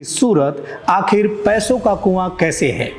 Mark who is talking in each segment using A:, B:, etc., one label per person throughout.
A: सूरत आखिर पैसों का कुआं कैसे है,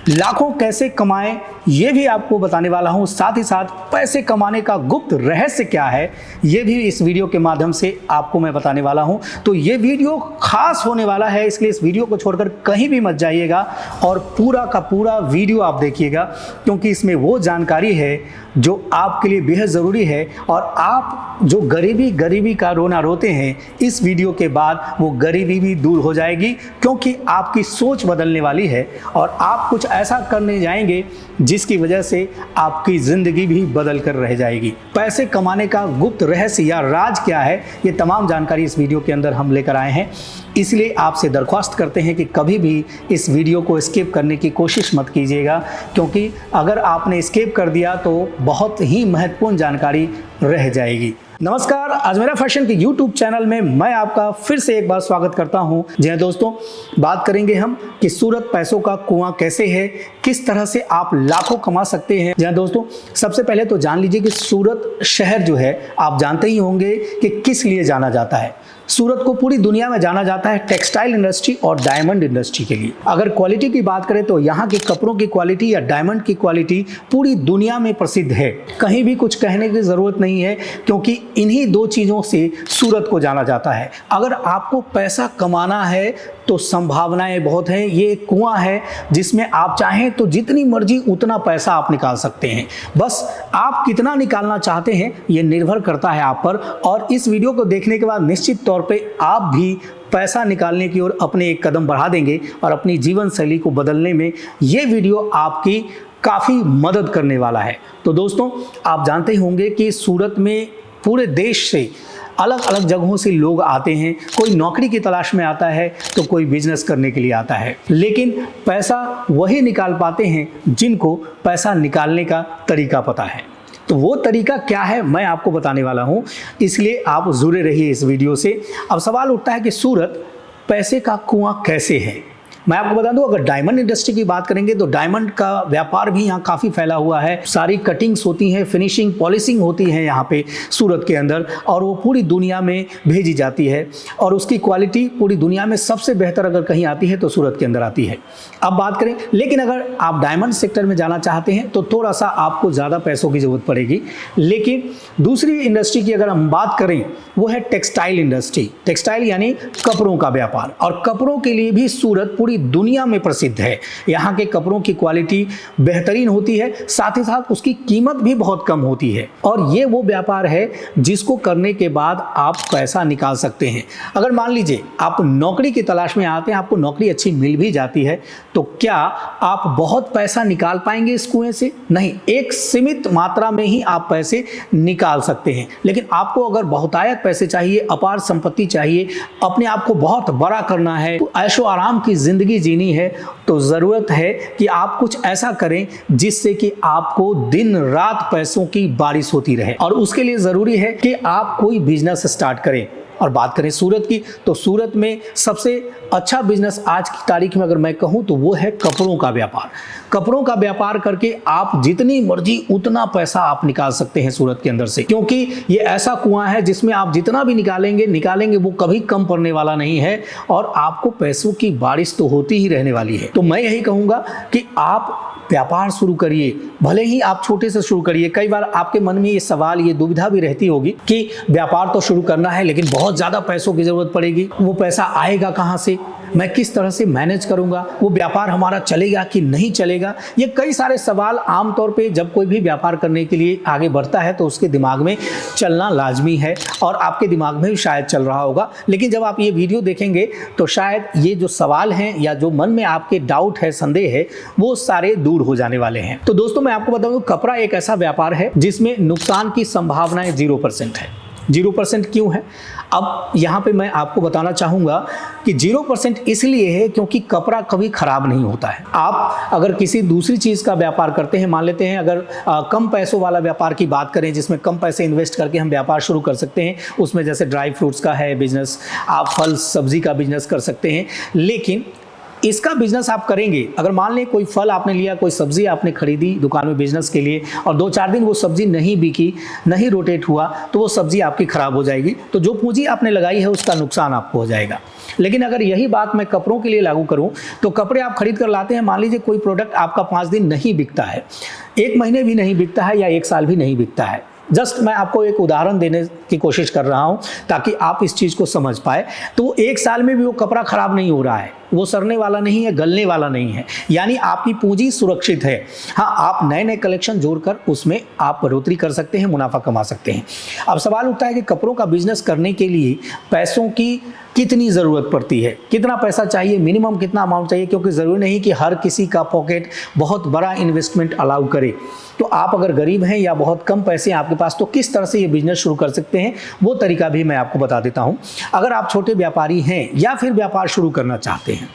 A: लाखों कैसे कमाएं, ये भी आपको बताने वाला हूं। साथ ही साथ पैसे कमाने का गुप्त रहस्य क्या है, ये भी इस वीडियो के माध्यम से आपको मैं बताने वाला हूं। तो ये वीडियो खास होने वाला है, इसलिए इस वीडियो को छोड़कर कहीं भी मत जाइएगा और पूरा का पूरा वीडियो आप देखिएगा, क्योंकि इसमें वो जानकारी है जो आपके लिए बेहद ज़रूरी है। और आप जो गरीबी का रोना रोते हैं, इस वीडियो के बाद वो गरीबी भी दूर हो जाएगी, क्योंकि आपकी सोच बदलने वाली है और आप कुछ ऐसा करने जाएंगे जिसकी वजह से आपकी ज़िंदगी भी बदल कर रह जाएगी। पैसे कमाने का गुप्त रहस्य या राज क्या है, ये तमाम जानकारी इस वीडियो के अंदर हम लेकर आए हैं। इसलिए आपसे दरख्वास्त करते हैं कि कभी भी इस वीडियो को स्किप करने की कोशिश मत कीजिएगा, क्योंकि अगर आपने स्किप कर दिया तो बहुत ही महत्वपूर्ण जानकारी रह जाएगी। नमस्कार, अजमेरा फैशन के YouTube चैनल में मैं आपका फिर से एक बार स्वागत करता हूं। जी हाँ दोस्तों, बात करेंगे हम कि सूरत पैसों का कुआं कैसे है, किस तरह से आप लाखों कमा सकते हैं। जी हाँ दोस्तों, सबसे पहले तो जान लीजिए कि सूरत शहर जो है, आप जानते ही होंगे कि किस लिए जाना जाता है। सूरत को पूरी दुनिया में जाना जाता है टेक्सटाइल इंडस्ट्री और डायमंड इंडस्ट्री के लिए। अगर क्वालिटी की बात करें तो यहाँ के कपड़ों की क्वालिटी या डायमंड की क्वालिटी पूरी दुनिया में प्रसिद्ध है। कहीं भी कुछ कहने की ज़रूरत नहीं है, क्योंकि इन्हीं दो चीज़ों से सूरत को जाना जाता है। अगर आपको पैसा कमाना है तो संभावनाएं बहुत हैं। ये एक कुआं है जिसमें आप चाहें तो जितनी मर्जी उतना पैसा आप निकाल सकते हैं। बस आप कितना निकालना चाहते हैं ये निर्भर करता है आप पर। और इस वीडियो को देखने के बाद निश्चित तौर पे आप भी पैसा निकालने की ओर अपने एक कदम बढ़ा देंगे और अपनी जीवन शैली को बदलने में ये वीडियो आपकी काफ़ी मदद करने वाला है। तो दोस्तों, आप जानते होंगे कि सूरत में पूरे देश से अलग अलग जगहों से लोग आते हैं। कोई नौकरी की तलाश में आता है तो कोई बिजनेस करने के लिए आता है, लेकिन पैसा वही निकाल पाते हैं जिनको पैसा निकालने का तरीका पता है। तो वो तरीका क्या है मैं आपको बताने वाला हूँ, इसलिए आप जुड़े रहिए इस वीडियो से। अब सवाल उठता है कि सूरत पैसे का कुआं कैसे है। मैं आपको बता दूं, अगर डायमंड इंडस्ट्री की बात करेंगे तो डायमंड का व्यापार भी यहाँ काफ़ी फैला हुआ है। सारी कटिंग्स होती हैं, फिनिशिंग पॉलिशिंग होती है यहाँ पे सूरत के अंदर, और वो पूरी दुनिया में भेजी जाती है। और उसकी क्वालिटी पूरी दुनिया में सबसे बेहतर अगर कहीं आती है तो सूरत के अंदर आती है। अब बात करें, लेकिन अगर आप डायमंड सेक्टर में जाना चाहते हैं तो थोड़ा सा आपको ज़्यादा पैसों की ज़रूरत पड़ेगी। लेकिन दूसरी इंडस्ट्री की अगर हम बात करें, वो है टेक्सटाइल इंडस्ट्री। टेक्सटाइल यानी कपड़ों का व्यापार, और कपड़ों के लिए भी सूरत पूरी दुनिया में प्रसिद्ध है। यहाँ के कपड़ों की क्वालिटी बेहतरीन होती है, साथ ही साथ उसकी कीमत भी बहुत कम होती है। और ये वो व्यापार है जिसको करने के बाद आप पैसा निकाल सकते हैं। अगर मान लीजिए आप नौकरी की तलाश में आते हैं, आपको नौकरी अच्छी मिल भी जाती है, तो क्या आप बहुत पैसा निकाल पाएंगे इस कुएं से? नहीं, एक सीमित मात्रा में ही आप पैसे निकाल सकते हैं। लेकिन आपको अगर बहुतायत पैसे चाहिए, अपार संपत्ति चाहिए, अपने आप को बहुत बड़ा करना है, ऐशो आराम की जिंदगी जीनी है, तो ज़रूरत है कि आप कुछ ऐसा करें जिससे कि आपको दिन रात पैसों की बारिश होती रहे। और उसके लिए ज़रूरी है कि आप कोई बिजनेस स्टार्ट करें। और बात करें सूरत की, तो सूरत में सबसे अच्छा बिजनेस आज की तारीख में अगर मैं कहूँ तो वो है कपड़ों का व्यापार। कपड़ों का व्यापार करके आप जितनी मर्जी उतना पैसा आप निकाल सकते हैं सूरत के अंदर से, क्योंकि ये ऐसा कुआं है जिसमें आप जितना भी निकालेंगे वो कभी कम पड़ने वाला नहीं है, और आपको पैसों की बारिश तो होती ही रहने वाली है। तो मैं यही कहूँगा कि आप व्यापार शुरू करिए, भले ही आप छोटे से शुरू करिए। कई बार आपके मन में ये सवाल, ये दुविधा भी रहती होगी कि व्यापार तो शुरू करना है लेकिन बहुत ज़्यादा पैसों की ज़रूरत पड़ेगी, वो पैसा आएगा कहाँ से, मैं किस तरह से मैनेज करूंगा, वो व्यापार हमारा चलेगा कि नहीं चलेगा। ये कई सारे सवाल आमतौर पे जब कोई भी व्यापार करने के लिए आगे बढ़ता है तो उसके दिमाग में चलना लाजमी है, और आपके दिमाग में भी शायद चल रहा होगा। लेकिन जब आप ये वीडियो देखेंगे तो शायद ये जो सवाल हैं या जो मन में आपके डाउट है, संदेह है, वो सारे दूर हो जाने वाले हैं। तो दोस्तों, मैं आपको बताऊं, कपड़ा एक ऐसा व्यापार है जिसमें नुकसान की संभावनाएं 0% है। 0% क्यों है? अब यहाँ पे मैं आपको बताना चाहूँगा कि 0% इसलिए है क्योंकि कपड़ा कभी ख़राब नहीं होता है। आप अगर किसी दूसरी चीज़ का व्यापार करते हैं, मान लेते हैं अगर कम पैसों वाला व्यापार की बात करें जिसमें कम पैसे इन्वेस्ट करके हम व्यापार शुरू कर सकते हैं, उसमें जैसे ड्राई फ्रूट्स का है बिजनेस, आप फल सब्जी का बिजनेस कर सकते हैं। लेकिन इसका बिजनेस आप करेंगे, अगर मान लें कोई फल आपने लिया, कोई सब्जी आपने खरीदी दुकान में बिजनेस के लिए और 2-4 दिन वो सब्जी नहीं बिकी, नहीं रोटेट हुआ, तो वो सब्जी आपकी खराब हो जाएगी। तो जो पूंजी आपने लगाई है उसका नुकसान आपको हो जाएगा। लेकिन अगर यही बात मैं कपड़ों के लिए लागू करूं, तो कपड़े आप खरीद कर लाते हैं, मान लीजिए कोई प्रोडक्ट आपका 5 दिन नहीं बिकता है, 1 महीने भी नहीं बिकता है या 1 साल भी नहीं बिकता है। जस्ट मैं आपको एक उदाहरण देने की कोशिश कर रहा हूं ताकि आप इस चीज़ को समझ पाए। तो 1 साल में भी वो कपड़ा खराब नहीं हो रहा है, वो सड़ने वाला नहीं है, गलने वाला नहीं है, यानी आपकी पूंजी सुरक्षित है। हाँ, आप नए नए कलेक्शन जोड़कर उसमें आप बढ़ोतरी कर सकते हैं, मुनाफा कमा सकते हैं। अब सवाल उठता है कि कपड़ों का बिजनेस करने के लिए पैसों की कितनी ज़रूरत पड़ती है, कितना पैसा चाहिए, मिनिमम कितना अमाउंट चाहिए, क्योंकि ज़रूरी नहीं कि हर किसी का पॉकेट बहुत बड़ा इन्वेस्टमेंट अलाउ करे। तो आप अगर गरीब हैं या बहुत कम पैसे हैं आपके पास, तो किस तरह से ये बिजनेस शुरू कर सकते हैं वो तरीका भी मैं आपको बता देता हूं। अगर आप छोटे व्यापारी हैं या फिर व्यापार शुरू करना चाहते हैं,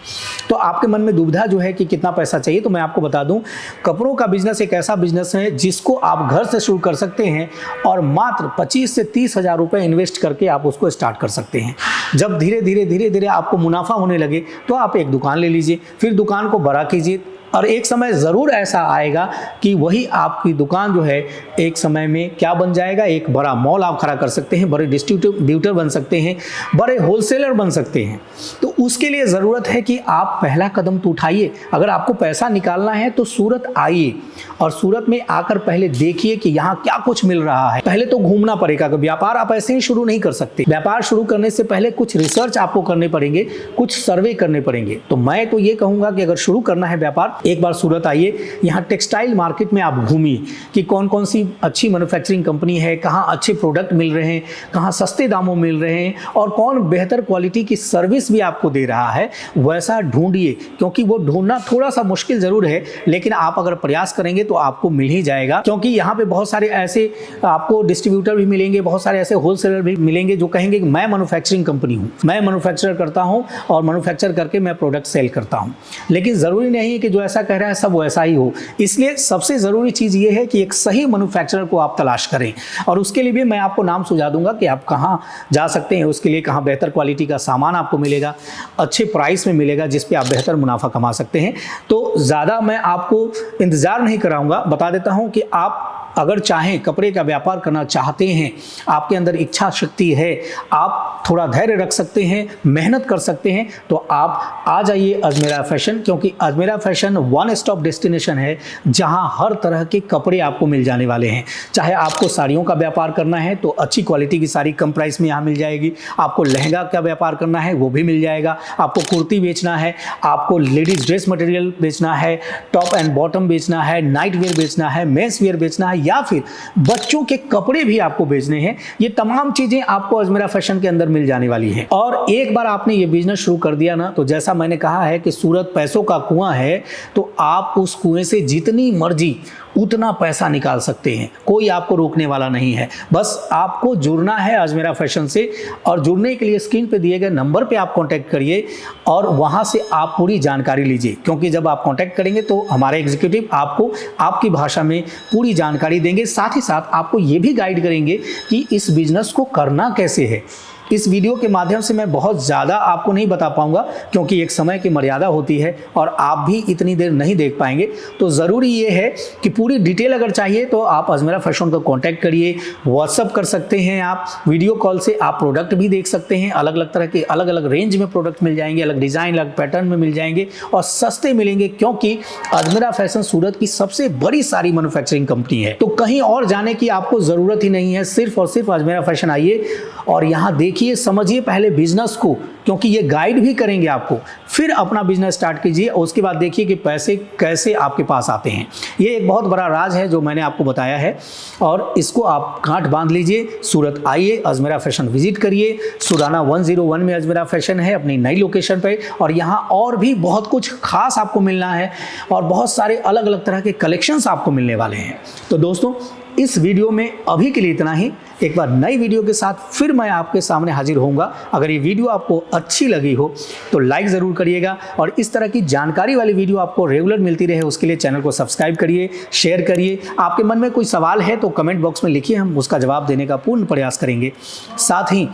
A: तो आपके मन में दुविधा जो है कि कितना पैसा चाहिए, तो मैं आपको बता दूं, कपड़ों का बिजनेस एक ऐसा बिजनेस है जिसको आप घर से शुरू कर सकते हैं और मात्र 25 से 30 हज़ार रुपये इन्वेस्ट करके आप उसको स्टार्ट कर सकते हैं। जब धीरे धीरे आपको मुनाफा होने लगे तो आप एक दुकान ले लीजिए, फिर दुकान को बड़ा कीजिए और एक समय ज़रूर ऐसा आएगा कि वही आपकी दुकान जो है एक समय में क्या बन जाएगा, एक बड़ा मॉल आप खड़ा कर सकते हैं, बड़े डिस्ट्रीब्यूटर बन सकते हैं, बड़े होलसेलर बन सकते हैं। तो उसके लिए ज़रूरत है कि आप पहला कदम तो उठाइए। अगर आपको पैसा निकालना है तो सूरत आइए और सूरत में आकर पहले देखिए कि यहाँ क्या कुछ मिल रहा है। पहले तो घूमना पड़ेगा, व्यापार आप ऐसे ही शुरू नहीं कर सकते। व्यापार शुरू करने से पहले कुछ रिसर्च आपको करने पड़ेंगे, कुछ सर्वे करने पड़ेंगे। तो मैं तो ये कहूँगा कि अगर शुरू करना है व्यापार, एक बार सूरत आइए, यहाँ टेक्सटाइल मार्केट में आप घूमिए कि कौन कौन सी अच्छी मैन्युफैक्चरिंग कंपनी है, कहाँ अच्छे प्रोडक्ट मिल रहे हैं, कहाँ सस्ते दामों मिल रहे हैं और कौन बेहतर क्वालिटी की सर्विस भी आपको दे रहा है, वैसा ढूंढिए। क्योंकि वो ढूंढना थोड़ा सा मुश्किल जरूर है, लेकिन आप अगर प्रयास करेंगे तो आपको मिल ही जाएगा। क्योंकि यहाँ पे बहुत सारे ऐसे आपको डिस्ट्रीब्यूटर भी मिलेंगे, बहुत सारे ऐसे होलसेलर भी मिलेंगे जो कहेंगे कि मैं मैन्युफैक्चरिंग कंपनी हूँ, मैं मैन्युफैक्चर करता हूँ और मैन्युफैक्चर करके मैं प्रोडक्ट सेल करता हूँ। लेकिन ज़रूरी नहीं है कि जो ऐसा कह रहा है सब वैसा ही हो। इसलिए सबसे ज़रूरी चीज़ ये है कि एक सही मैन्युफैक्चरर को आप तलाश करें और उसके लिए भी मैं आपको नाम सुझा दूंगा कि आप कहाँ जा सकते हैं। उसके लिए कहाँ बेहतर क्वालिटी का सामान आपको मिलेगा, अच्छे प्राइस में मिलेगा, जिस पे आप बेहतर मुनाफा कमा सकते हैं। तो ज़्यादा मैं आपको इंतज़ार नहीं कराऊंगा, बता देता हूँ कि आप अगर चाहें, कपड़े का व्यापार करना चाहते हैं, आपके अंदर इच्छा शक्ति है, आप थोड़ा धैर्य रख सकते हैं, मेहनत कर सकते हैं, तो आप आ जाइए अजमेरा फैशन। क्योंकि Ajmera fashion one stop destination है जहां हर तरह के कपड़े आपको मिल जाने वाले हैं। चाहे आपको साड़ियों का व्यापार करना है तो अच्छी क्वालिटी की साड़ी कम प्राइस में यहाँ मिल जाएगी, आपको लहंगा का व्यापार करना है वो भी मिल जाएगा, आपको कुर्ती बेचना है, आपको लेडीज ड्रेस मटेरियल बेचना है, टॉप एंड बॉटम बेचना है, नाइट वेयर बेचना है, मेंस वेयर बेचना है या फिर बच्चों के कपड़े भी आपको बेचने हैं, ये तमाम चीजें आपको अजमेरा फैशन के अंदर मिल जाने वाली है। और एक बार आपने ये बिजनेस शुरू कर दिया ना, तो जैसा मैंने कहा है कि सूरत पैसों का कुआं है, तो आप उस कुएं से जितनी मर्जी उतना पैसा निकाल सकते हैं, कोई आपको रोकने वाला नहीं है। बस आपको जुड़ना है अजमेरा फैशन से और जुड़ने के लिए स्क्रीन पे दिए गए नंबर पे आप कांटेक्ट करिए और वहां से आप पूरी जानकारी लीजिए। क्योंकि जब आप कांटेक्ट करेंगे तो हमारे एग्जीक्यूटिव आपको आपकी भाषा में पूरी जानकारी देंगे, साथ ही साथ आपको ये भी गाइड करेंगे कि इस बिजनेस को करना कैसे है। इस वीडियो के माध्यम से मैं बहुत ज़्यादा आपको नहीं बता पाऊंगा क्योंकि एक समय की मर्यादा होती है और आप भी इतनी देर नहीं देख पाएंगे। तो ज़रूरी ये है कि पूरी डिटेल अगर चाहिए तो आप अजमेरा फैशन को कांटेक्ट करिए, व्हाट्सअप कर सकते हैं, आप वीडियो कॉल से आप प्रोडक्ट भी देख सकते हैं। अलग अलग तरह के अलग अलग रेंज में प्रोडक्ट मिल जाएंगे, अलग डिज़ाइन अलग पैटर्न में मिल जाएंगे और सस्ते मिलेंगे, क्योंकि अजमेरा फैशन सूरत की सबसे बड़ी सारी मैन्युफैक्चरिंग कंपनी है। तो कहीं और जाने की आपको ज़रूरत ही नहीं है, सिर्फ और सिर्फ अजमेरा फैशन आइए और यहाँ देखिए, समझिए पहले बिजनेस को, क्योंकि ये गाइड भी करेंगे आपको, फिर अपना बिजनेस स्टार्ट कीजिए और उसके बाद देखिए कि पैसे कैसे आपके पास आते हैं। ये एक बहुत बड़ा राज है जो मैंने आपको बताया है और इसको आप गांठ बांध लीजिए। सूरत आइए, अजमेरा फैशन विजिट करिए। सुराना 101 में अजमेरा फैशन है अपनी नई लोकेशन पे और यहाँ और भी बहुत कुछ खास आपको मिलना है और बहुत सारे अलग अलग तरह के कलेक्शंस आपको मिलने वाले हैं। तो दोस्तों, इस वीडियो में अभी के लिए इतना ही। एक बार नई वीडियो के साथ फिर मैं आपके सामने हाजिर होऊंगा। अगर ये वीडियो आपको अच्छी लगी हो तो लाइक ज़रूर करिएगा और इस तरह की जानकारी वाली वीडियो आपको रेगुलर मिलती रहे उसके लिए चैनल को सब्सक्राइब करिए, शेयर करिए। आपके मन में कोई सवाल है तो कमेंट बॉक्स में लिखिए, हम उसका जवाब देने का पूर्ण प्रयास करेंगे। साथ ही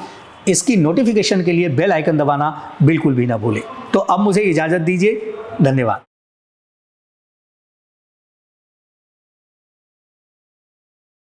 A: इसकी नोटिफिकेशन के लिए बेल आइकन दबाना बिल्कुल भी ना भूलें। तो अब मुझे इजाज़त दीजिए, धन्यवाद।